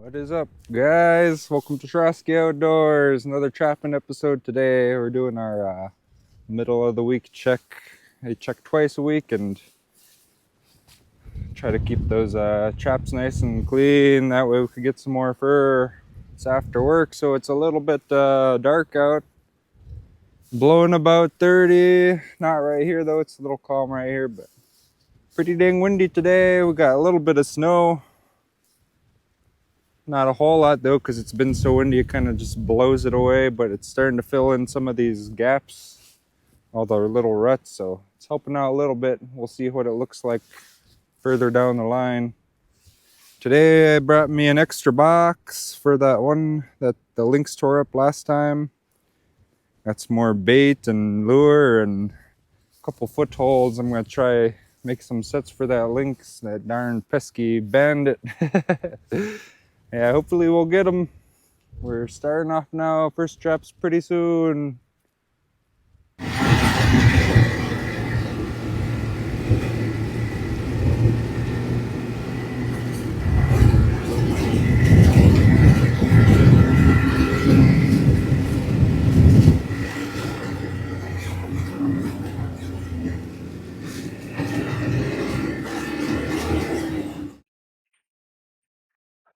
What is up, guys? Welcome to Chiroskey Outdoors. Another trapping episode today. We're doing our middle of the week check. I check twice a week and try to keep those traps nice and clean. That way we could get some more fur. It's after work, so it's a little bit dark out. Blowing about 30. Not right here though. It's a little calm right here, but pretty dang windy today. We got a little bit of snow. Not a whole lot though, because it's been so windy it kind of just blows it away, but it's starting to fill in some of these gaps, all the little ruts, so it's helping out a little bit. We'll see what it looks like further down the line. Today I brought me an extra box for that one that the Lynx tore up last time. Got some more bait and lure and a couple footholds. I'm gonna try make some sets for that Lynx, that darn pesky bandit. Yeah, hopefully we'll get them. We're starting off now. First traps pretty soon.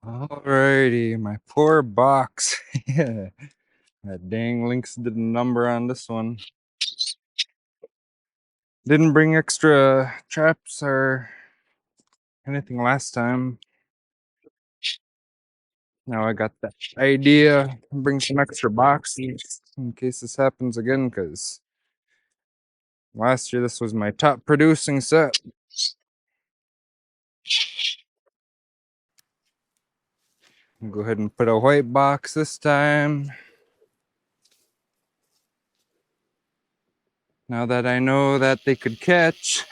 Alrighty, my poor box. That dang Lynx did a number on this one. Didn't bring extra traps or anything last time. Now I got that idea. Bring some extra boxes in case this happens again, because last year this was my top producing set. I'll go ahead and put a white box this time. Now that I know that they could catch.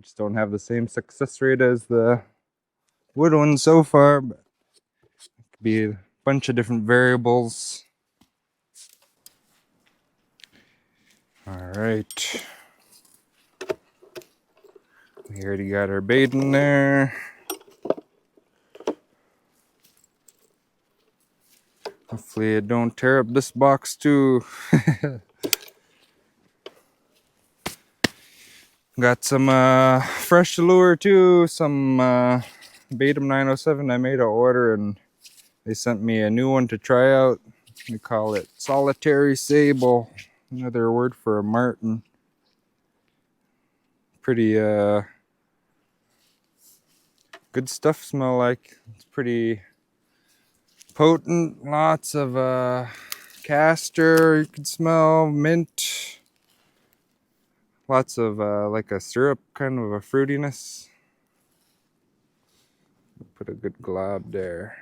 Just don't have the same success rate as the wood one so far, but it could be a bunch of different variables. All right. We already got our bait in there. Hopefully it don't tear up this box too. Got some fresh lure too, some Batum 907 I made an order and they sent me a new one to try out. We call it solitary sable, another word for a marten. Pretty good stuff, smell like. It's pretty potent, lots of castor you can smell, mint, lots of like a syrup, kind of a fruitiness. Put a good glob there.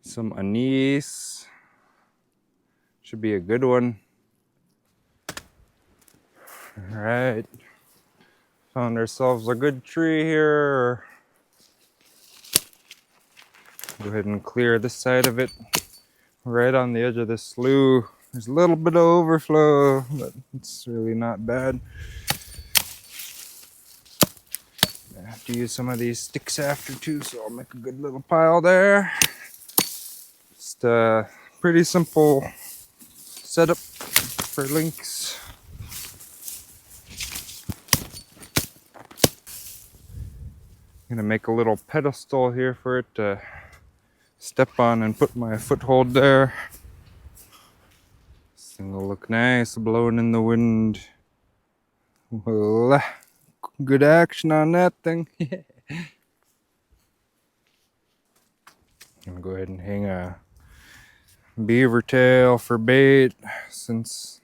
Some anise, should be a good one. All right, found ourselves a good tree here. Go ahead and clear this side of it. Right on the edge of this slough. There's a little bit of overflow, but it's really not bad. I have to use some of these sticks after too, so I'll make a good little pile there. Just a pretty simple setup for Lynx. I'm gonna make a little pedestal here for it to step on and put my foothold there. This thing will look nice blowing in the wind. Well, good action on that thing. I'm gonna go ahead and hang a beaver tail for bait, since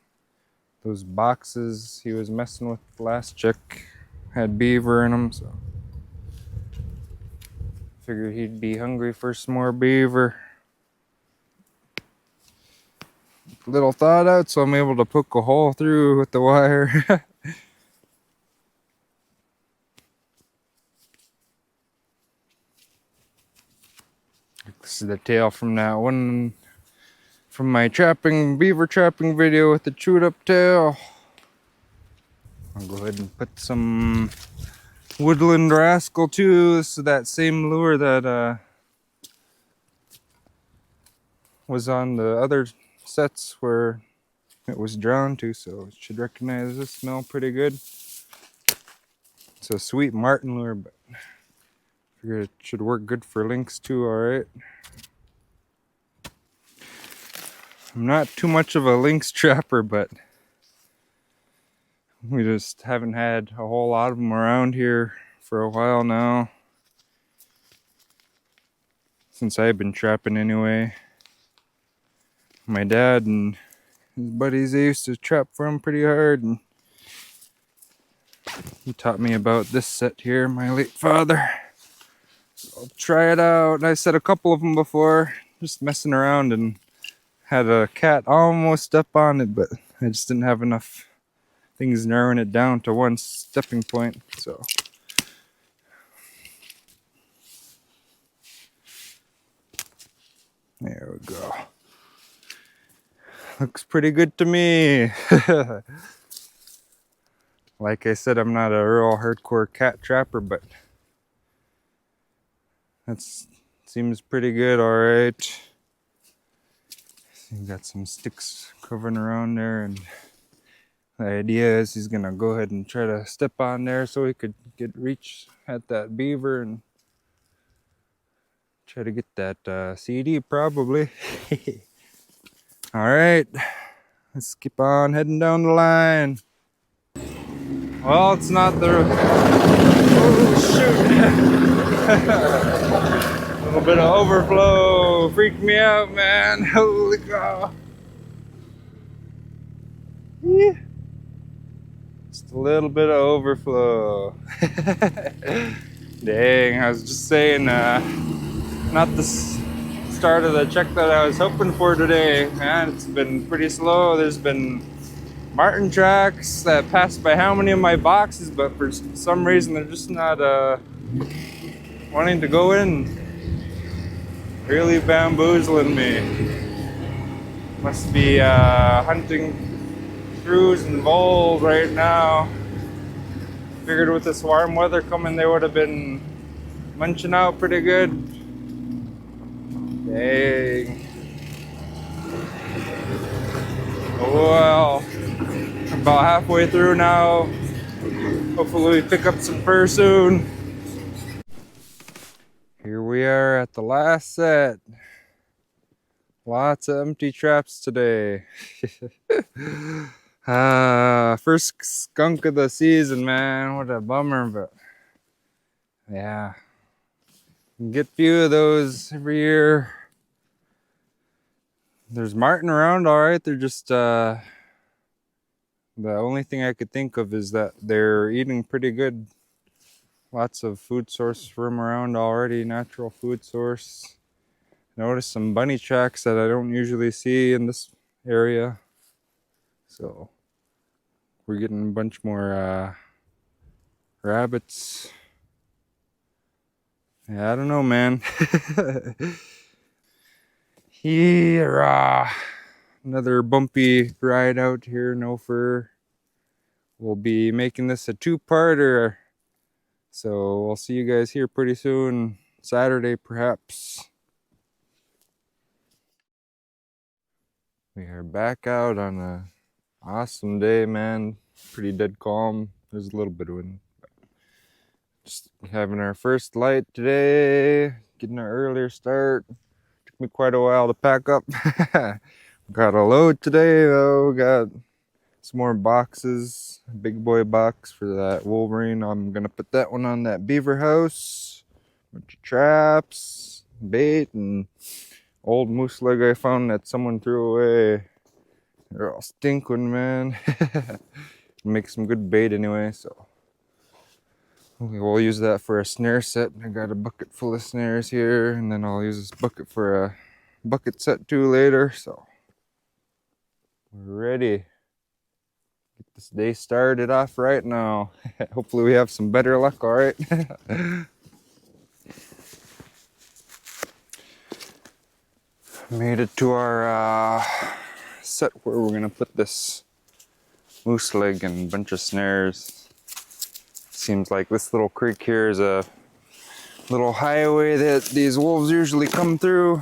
those boxes he was messing with last check had beaver in them, so figured he'd be hungry for some more beaver. Little thought out, so I'm able to poke a hole through with the wire. This is the tail from that one, from my beaver trapping video with the chewed up tail. I'll go ahead and put some woodland rascal too. This is that same lure that was on the other sets where it was drawn to, so it should recognize this smell pretty good. It's a sweet Marten lure, but I figure it should work good for lynx too, alright. I'm not too much of a lynx trapper, but we just haven't had a whole lot of them around here for a while now. Since I've been trapping anyway. My dad and his buddies, they used to trap for them pretty hard, and he taught me about this set here, my late father. So I'll try it out. I set a couple of them before, just messing around, and had a cat almost step on it, but I just didn't have enough things narrowing it down to one stepping point, so. There we go. Looks pretty good to me. Like I said, I'm not a real hardcore cat trapper, but that seems pretty good, alright. Got some sticks covering around there, and the idea is he's gonna go ahead and try to step on there so he could get reach at that beaver and try to get that CD probably. Alright, let's keep on heading down the line. Well, it's not the... Oh, shoot! A little bit of overflow freaked me out, man. Holy cow. Yeah. Just a little bit of overflow. Dang, I was just saying, not the start of the check that I was hoping for today, man. It's been pretty slow. There's been Marten tracks that passed by how many of my boxes, but for some reason they're just not wanting to go in. Really bamboozling me. Must be hunting shrews and voles right now. Figured with this warm weather coming, they would have been munching out pretty good. Dang. Well, about halfway through now. Hopefully we pick up some fur soon. Here we are at the last set. Lots of empty traps today. First skunk of the season, man. What a bummer, but yeah. Get a few of those every year. There's Marten around, alright. They're just the only thing I could think of is that they're eating pretty good. Lots of food source for them around already, natural food source. Noticed some bunny tracks that I don't usually see in this area. So we're getting a bunch more rabbits. Yeah, I don't know, man. Here, another bumpy ride out here, no fur. We'll be making this a two-parter. So we'll see you guys here pretty soon. Saturday, perhaps. We are back out on a awesome day, man. Pretty dead calm. There's a little bit of wind. Just having our first light today. Getting an earlier start. Took me quite a while to pack up. Got a load today, though. Got some more boxes. A big boy box for that Wolverine. I'm gonna put that one on that beaver house. Bunch of traps, bait, and old moose leg I found that someone threw away. They're all stinking, man. Make some good bait anyway, so we'll use that for a snare set. I got a bucket full of snares here, and then I'll use this bucket for a bucket set too later, so we're ready. Get this day started off right now. Hopefully we have some better luck, all right? Made it to our set where we're gonna put this moose leg and a bunch of snares. Seems like this little creek here is a little highway that these wolves usually come through.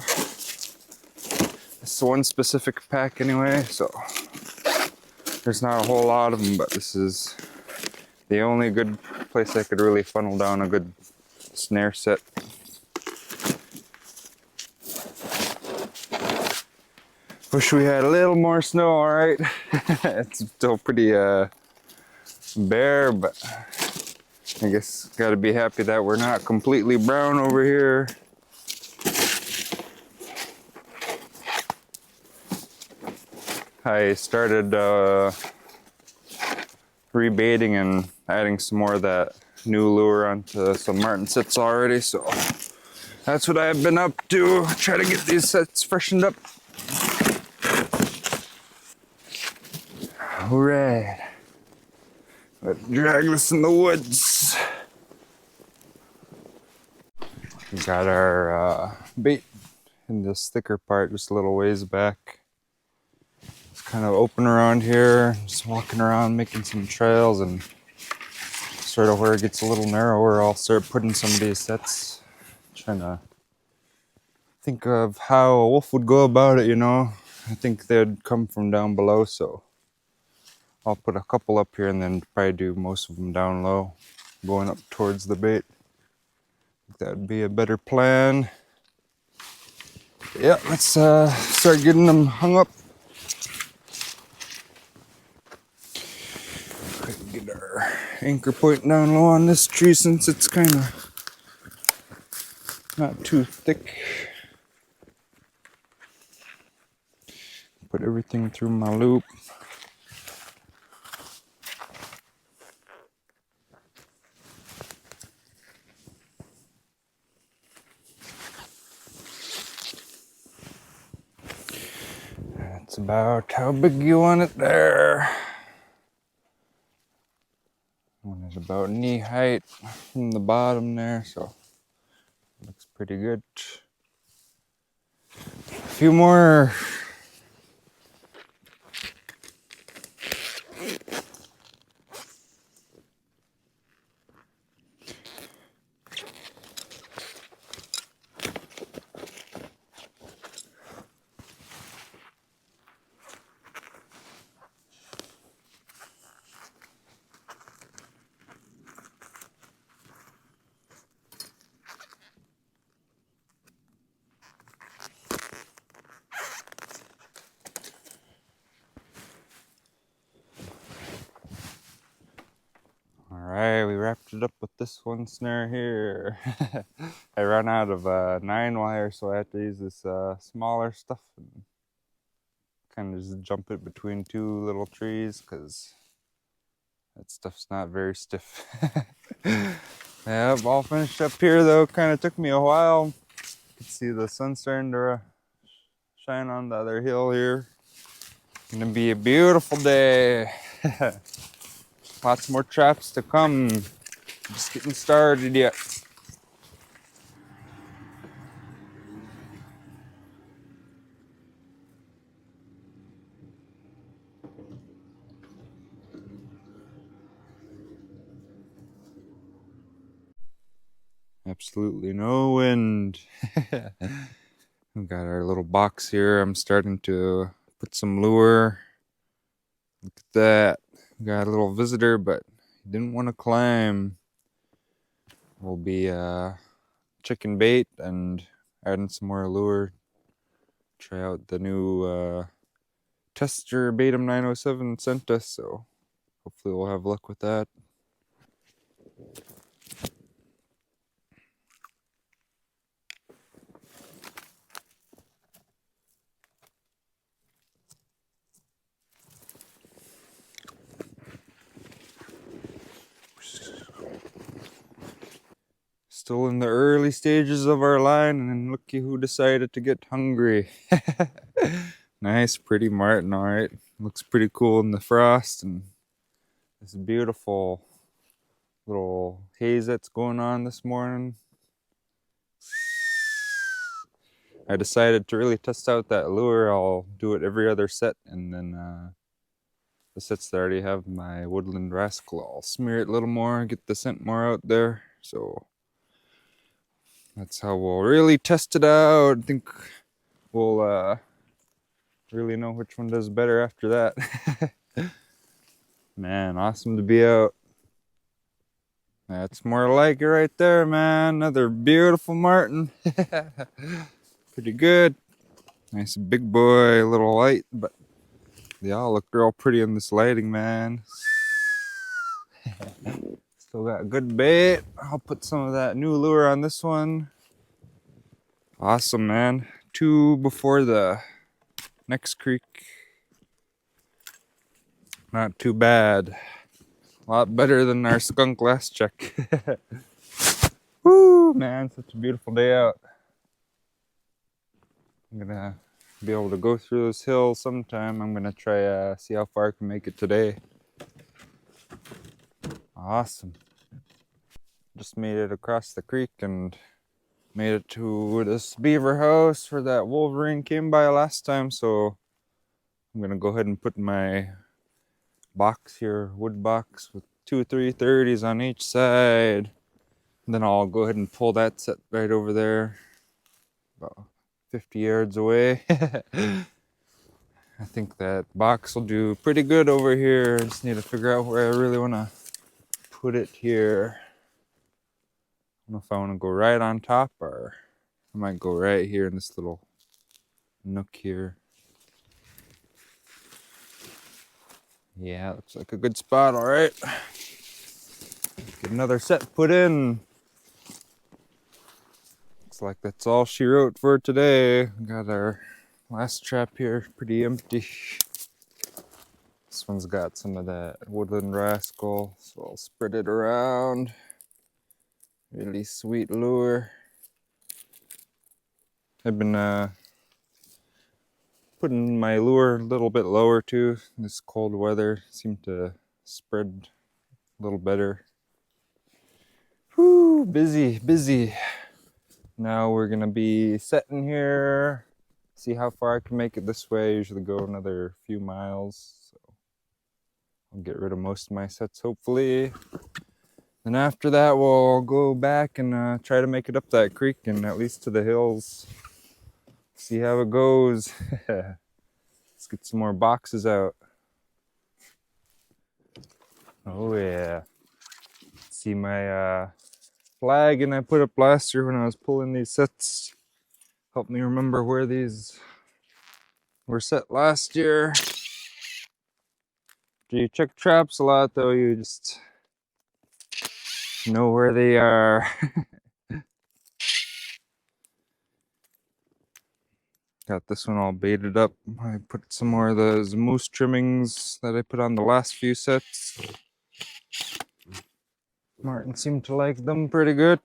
It's one specific pack anyway, so there's not a whole lot of them, but this is the only good place I could really funnel down a good snare set. Wish we had a little more snow, alright. It's still pretty bare, but I guess gotta be happy that we're not completely brown over here. I started rebaiting and adding some more of that new lure onto some Marten sets already, so that's what I've been up to. Try to get these sets freshened up. Alright, let's drag this in the woods. We got our bait in this thicker part just a little ways back. It's kind of open around here, just walking around making some trails, and sort of where it gets a little narrower I'll start putting some of these sets. Trying to think of how a wolf would go about it, you know. I think they'd come from down below, so I'll put a couple up here and then probably do most of them down low, going up towards the bait. That'd be a better plan. Yeah, let's start getting them hung up. Get our anchor point down low on this tree since it's kind of not too thick. Put everything through my loop. That's about how big you want it there. One is about knee height from the bottom there, so looks pretty good. A few more. Alright, we wrapped it up with this one snare here. I ran out of 9 wire, so I had to use this smaller stuff and kind of just jump it between 2 little trees because that stuff's not very stiff. Yep, all finished up here though. Kind of took me a while. You can see the sun starting to shine on the other hill here. Gonna be a beautiful day. Lots more traps to come. Just getting started yet. Absolutely no wind. We got our little box here. I'm starting to put some lure. Look at that. We got a little visitor, but he didn't want to climb. We'll be chicken bait and adding some more lure. Try out the new tester Batum 907 sent us, so hopefully we'll have luck with that. Still in the early stages of our line, and looky who decided to get hungry. Nice, pretty Marten, all right. Looks pretty cool in the frost, and this beautiful little haze that's going on this morning. I decided to really test out that lure. I'll do it every other set and then the sets that I already have my Woodland Rascal. I'll smear it a little more, get the scent more out there. So that's how we'll really test it out. I think we'll really know which one does better after that. Man, awesome to be out. That's more like it right there, man. Another beautiful Marten. Pretty good. Nice big boy, a little light, but they all look real pretty in this lighting, man. Still got good bait. I'll put some of that new lure on this one. Awesome, man. 2 before the next creek. Not too bad. A lot better than our skunk last check. Woo, man, such a beautiful day out. I'm gonna be able to go through this hill sometime. I'm gonna try see how far I can make it today. Awesome. Just made it across the creek and made it to this beaver house where that Wolverine came by last time. So I'm gonna go ahead and put my box here, wood box with 2 330s on each side. And then I'll go ahead and pull that set right over there, about 50 yards away. I think that box will do pretty good over here. I just need to figure out where I really want to put it here. I don't know if I want to go right on top or I might go right here in this little nook here. Yeah, looks like a good spot, all right. Get another set put in. Looks like that's all she wrote for today. Got our last trap here, pretty empty. This one's got some of that Woodland Rascal, so I'll spread it around. Really sweet lure. I've been putting my lure a little bit lower too. This cold weather seemed to spread a little better. Whew, busy, busy. Now we're gonna be setting here. See how far I can make it this way. I usually go another few miles. So I'll get rid of most of my sets hopefully. And after that we'll go back and try to make it up that creek and at least to the hills. See how it goes. Let's get some more boxes out. Oh yeah. See my flag and I put up last year when I was pulling these sets. Help me remember where these were set last year. You check traps a lot though, you just know where they are. Got this one all baited up. I put some more of those moose trimmings that I put on the last few sets. Marten seemed to like them pretty good.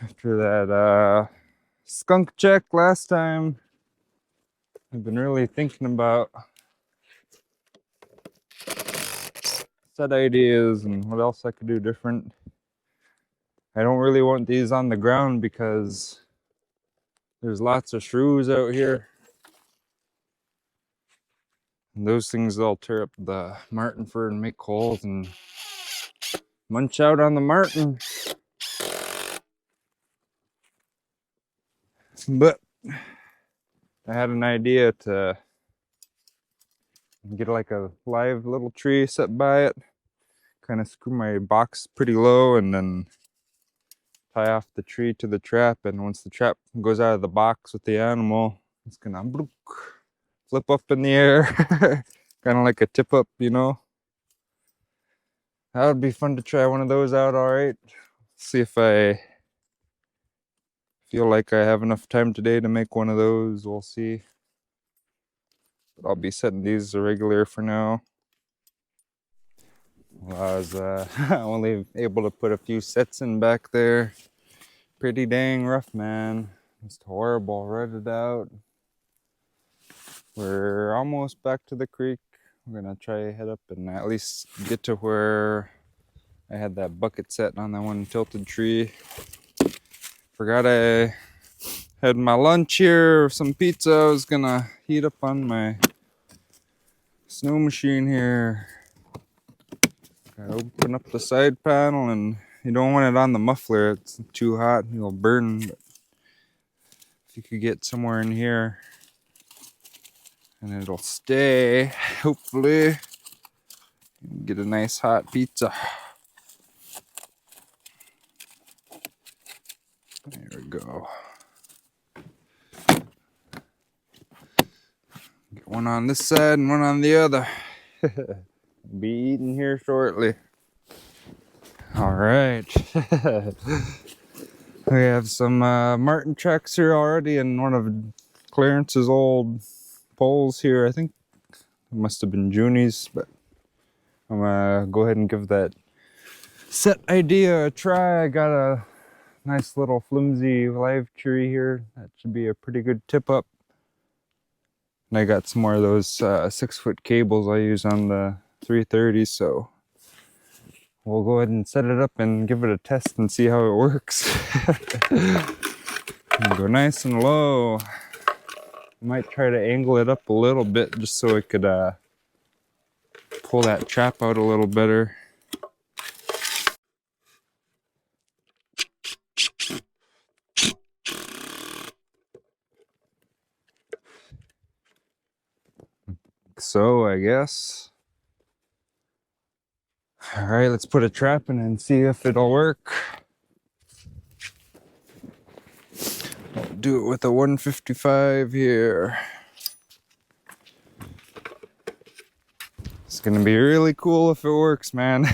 After that skunk check last time, I've been really thinking about set ideas and what else I could do different. I don't really want these on the ground because there's lots of shrews out here. And those things all tear up the marten fur and make holes and munch out on the marten. But I had an idea to get like a live little tree set by it, kind of screw my box pretty low and then tie off the tree to the trap, and once the trap goes out of the box with the animal, it's gonna flip up in the air. Kind of like a tip up, you know. That would be fun to try one of those out, all right. See if I feel like I have enough time today to make one of those. We'll see. But I'll be setting these regular for now. Well, I was only able to put a few sets in back there. Pretty dang rough, man. Just horrible. Rutted out. We're almost back to the creek. We're gonna try head up and at least get to where I had that bucket set on that one tilted tree. Forgot I Had my lunch here, some pizza. I was gonna heat up on my snow machine here. I open up the side panel, and you don't want it on the muffler. It's too hot, it'll burn. But if you could get somewhere in here and it'll stay, hopefully, get a nice hot pizza. There we go. Get one on this side and one on the other. Be eating here shortly. All right. We have some Marten tracks here already, and one of Clarence's old poles here. I think it must have been Junie's, but I'm gonna go ahead and give that set idea a try. I got a nice little flimsy live tree here. That should be a pretty good tip up. And I got some more of those 6-foot cables I use on the 330, so we'll go ahead and set it up and give it a test and see how it works. Go nice and low. Might try to angle it up a little bit just so it could pull that trap out a little better. So I guess. All right, let's put a trap in and see if it'll work. I'll do it with a 155 here. It's gonna be really cool if it works, man.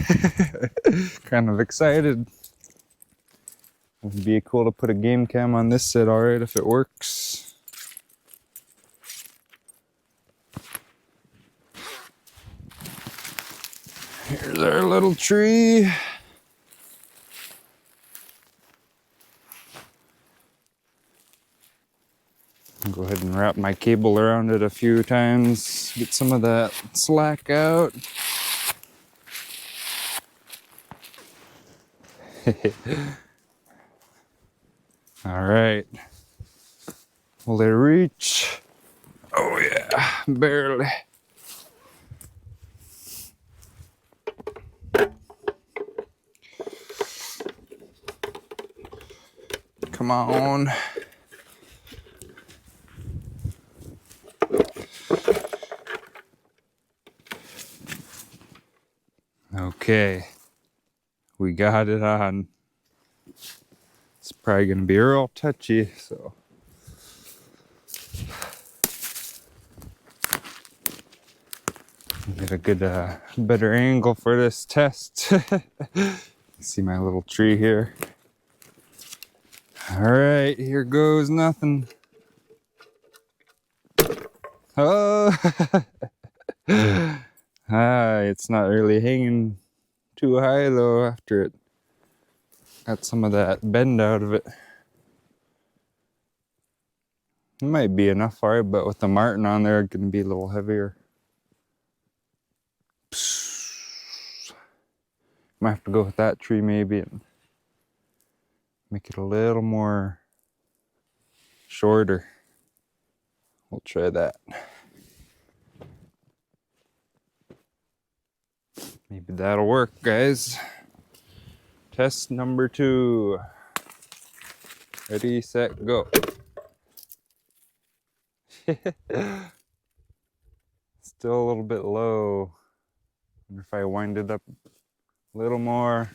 Kind of excited. It'd be cool to put a game cam on this set, all right, if it works. Here's our little tree. I'll go ahead and wrap my cable around it a few times, get some of that slack out. All right. Will they reach? Oh yeah, barely. Come on. Okay, we got it on. It's probably gonna be real touchy, so. Get a good, better angle for this test. See my little tree here. All right, here goes nothing. Oh, it's not really hanging too high though after it got some of that bend out of it. It might be enough for it, but with the Marten on there, it's gonna be a little heavier. Might have to go with that tree maybe and make it a little more shorter. We'll try that. Maybe that'll work, guys. Test number 2. Ready, set, go. Still a little bit low. Wonder if I wind it up a little more.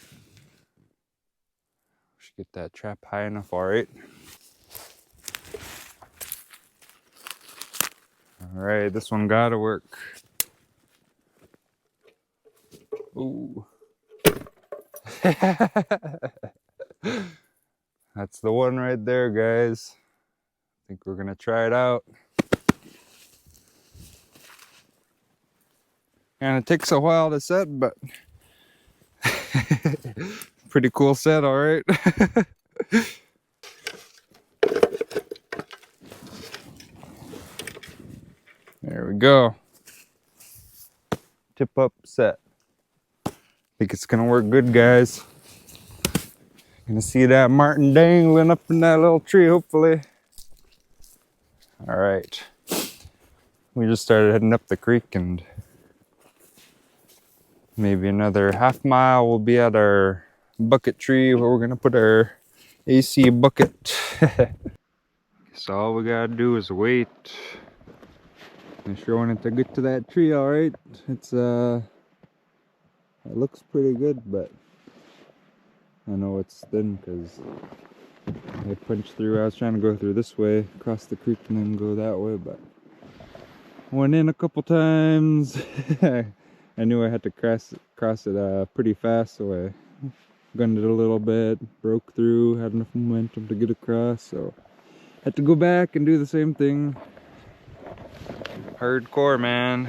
Should get that trap high enough, all right. All right, this one gotta work. Ooh. That's the one right there, guys. I think we're gonna try it out. And it takes a while to set, but pretty cool set, all right. There we go. Tip up set. I think it's gonna work good, guys. Gonna see that Marten dangling up in that little tree, hopefully. All right. We just started heading up the creek, and maybe another half mile we'll be at our bucket tree where we're gonna put our AC bucket. So all we gotta do is wait. I'm sure wanted to get to that tree, all right. It's it looks pretty good, but I know it's thin because I punched through. I was trying to go through this way, across the creek, and then go that way, but went in a couple times. I knew I had to cross it pretty fast, so I gunned it a little bit, broke through, had enough momentum to get across, so had to go back and do the same thing. Hardcore, man.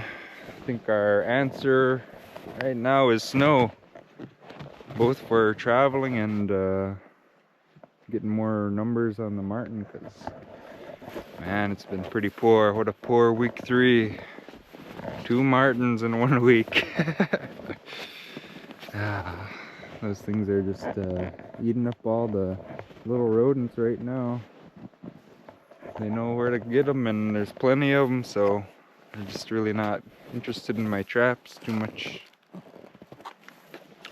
I think our answer right now is snow, both for traveling and getting more numbers on the Marten, because man, it's been pretty poor. What a poor week 3. 2 Martens in 1 week. Those things are just eating up all the little rodents right now. They know where to get them, and there's plenty of them, so I'm just really not interested in my traps too much.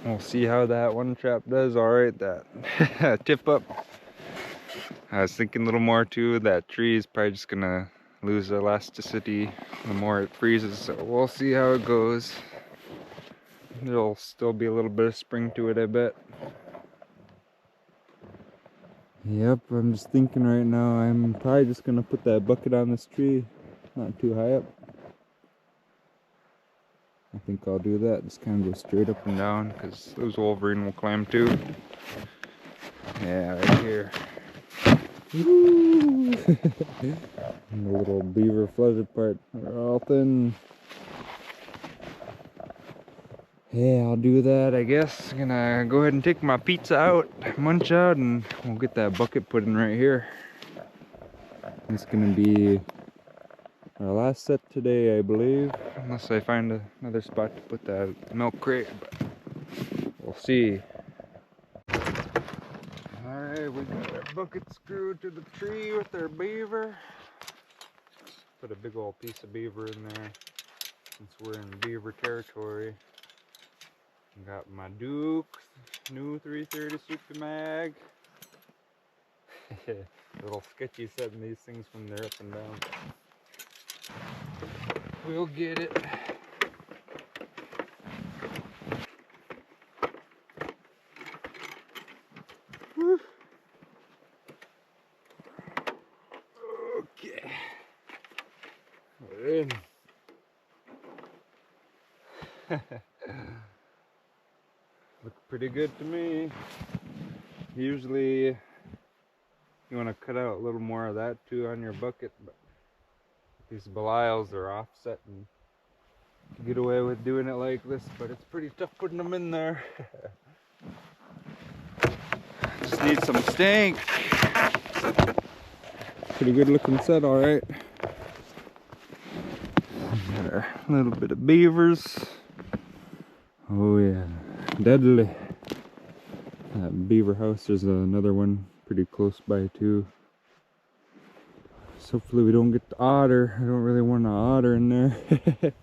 We'll see how that one trap does. Alright, that tip up. I was thinking a little more too. That tree is probably just gonna lose elasticity the more it freezes, so we'll see how it goes. There'll still be a little bit of spring to it, I bet. Yep, I'm just thinking right now, I'm probably just gonna put that bucket on this tree, not too high up. I think I'll do that, just kind of go straight up and down, because those Wolverine will climb too. Yeah, right here. Woo! And the little beaver flooded part are all thin. Yeah, I'll do that, I guess. I'm gonna go ahead and take my pizza out, munch out, and we'll get that bucket put in right here. It's gonna be our last set today, I believe. Unless I find another spot to put that milk crate, but we'll see. Alright, we got our bucket screwed to the tree with our beaver. Put a big old piece of beaver in there, since we're in beaver territory. Got my Duke, new 330 Super Mag. A little sketchy setting these things when they're up and down. We'll get it. Whew. Okay. We're in. Look pretty good to me. Usually you want to cut out a little more of that too on your bucket, but these Belials are offset and get away with doing it like this, but it's pretty tough putting them in there. Just need some stank. Pretty good looking set, alright. Got a little bit of beavers. Oh yeah, deadly. That beaver house, there's another one pretty close by too. So hopefully we don't get the otter. I don't really want an otter in there.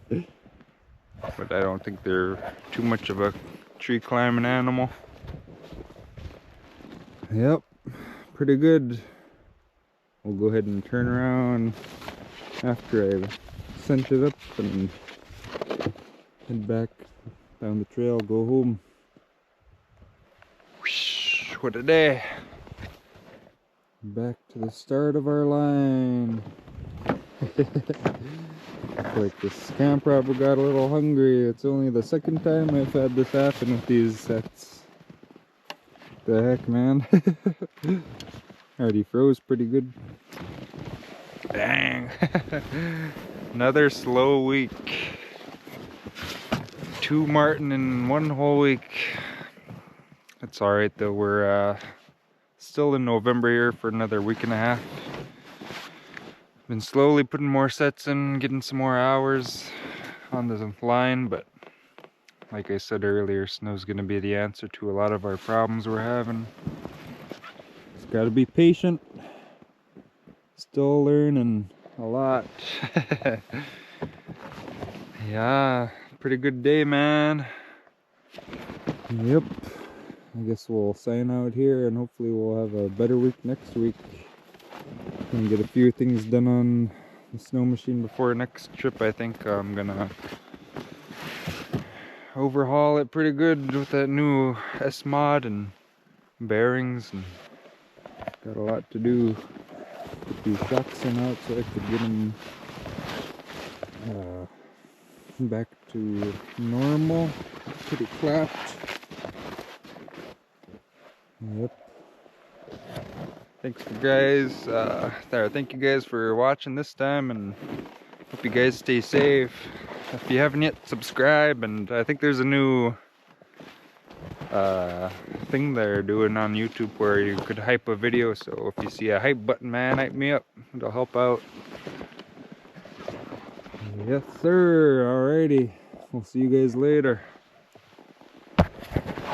But I don't think they're too much of a tree climbing animal. Yep, pretty good. We'll go ahead and turn around after I cinch it up and head back down the trail, go home. Whoosh, what a day. Back to the start of our line. Like this camp robber got a little hungry. It's only the second time I've had this happen with these sets. The heck, man. Already froze pretty good. Dang. Another slow week. 2 Marten in 1 whole week. That's alright though, we're still in November here for another week and a half. Been slowly putting more sets in, getting some more hours on the line, but like I said earlier, snow's gonna be the answer to a lot of our problems we're having. Just gotta be patient. Still learning. a lot. Yeah, pretty good day, man. Yep. I guess we'll sign out here and hopefully we'll have a better week next week. Gonna get a few things done on the snow machine before next trip. I think I'm gonna overhaul it pretty good with that new S-Mod and bearings, and got a lot to do. Put these shocks in out so I could get them back to normal. Pretty clapped. Yep. Thanks, guys. Thank you guys for watching this time, and hope you guys stay safe. If you haven't yet, subscribe. And I think there's a new thing they're doing on YouTube where you could hype a video. So if you see a hype button, man, hype me up. It'll help out. Yes, sir. Alrighty. We'll see you guys later.